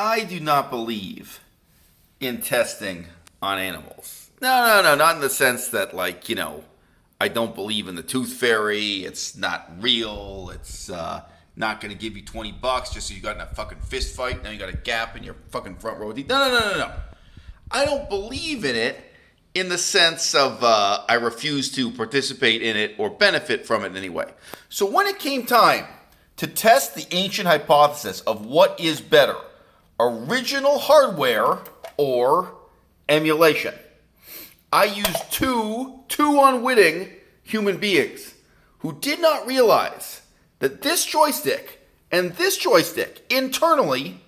I do not believe in testing on animals. No, not in the sense that, like, I don't believe in the tooth fairy. It's not real. It's not going to give you $20 just so you got in a fucking fist fight. Now you got a gap in your fucking front row teeth. No. I don't believe in it in the sense of I refuse to participate in it or benefit from it in any way. So when it came time to test the ancient hypothesis of what is better, original hardware or emulation, I used two unwitting human beings who did not realize that this joystick and this joystick internally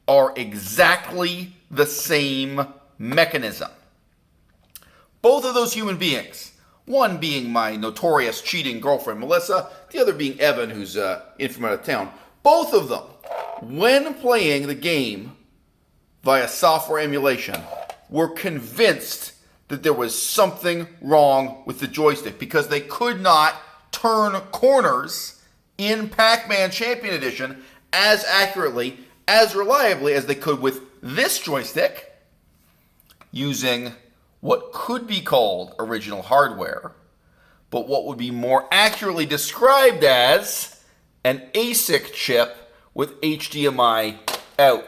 are exactly the same mechanism. Both of those human beings, one being my notorious cheating girlfriend Melissa, the other being Evan, who's in from out of town, both of them, when playing the game via software emulation, were convinced that there was something wrong with the joystick because they could not turn corners in Pac-Man Champion Edition as accurately, as reliably as they could with this joystick using what could be called original hardware, but what would be more accurately described as an ASIC chip with HDMI out.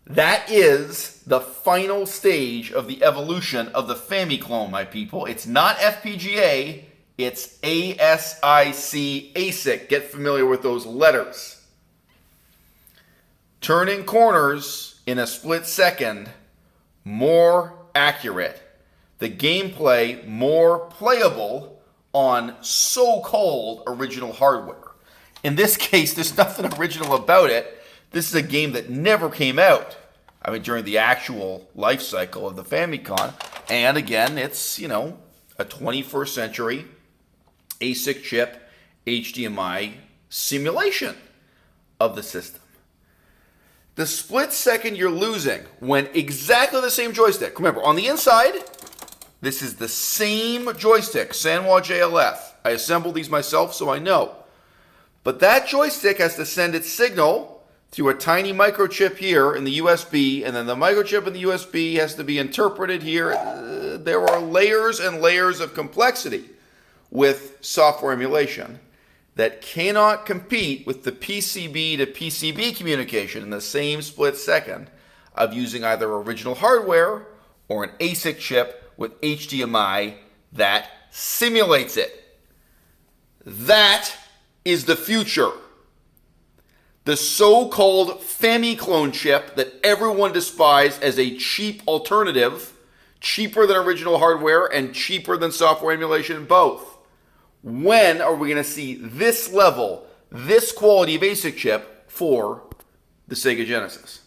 That is the final stage of the evolution of the Famiclone, my people. It's not FPGA, it's ASIC, ASIC. Get familiar with those letters. Turning corners in a split second, more accurate. The gameplay more playable on so-called original hardware. In this case, there's nothing original about it. This is a game that never came out, during the actual life cycle of the Famicom. And again, it's, a 21st century ASIC chip HDMI simulation of the system. The split second you're losing when exactly the same joystick. Remember, on the inside, this is the same joystick, Sanwa JLF. I assembled these myself, so I know. But that joystick has to send its signal through a tiny microchip here in the USB, and then the microchip in the USB has to be interpreted here. There are layers and layers of complexity with software emulation that cannot compete with the PCB to PCB communication in the same split second of using either original hardware or an ASIC chip with HDMI that simulates it. That is the future. The so-called Famiclone chip that everyone despised as a cheap alternative, cheaper than original hardware and cheaper than software emulation both. When are we going to see this level, this quality of ASIC chip for the Sega Genesis?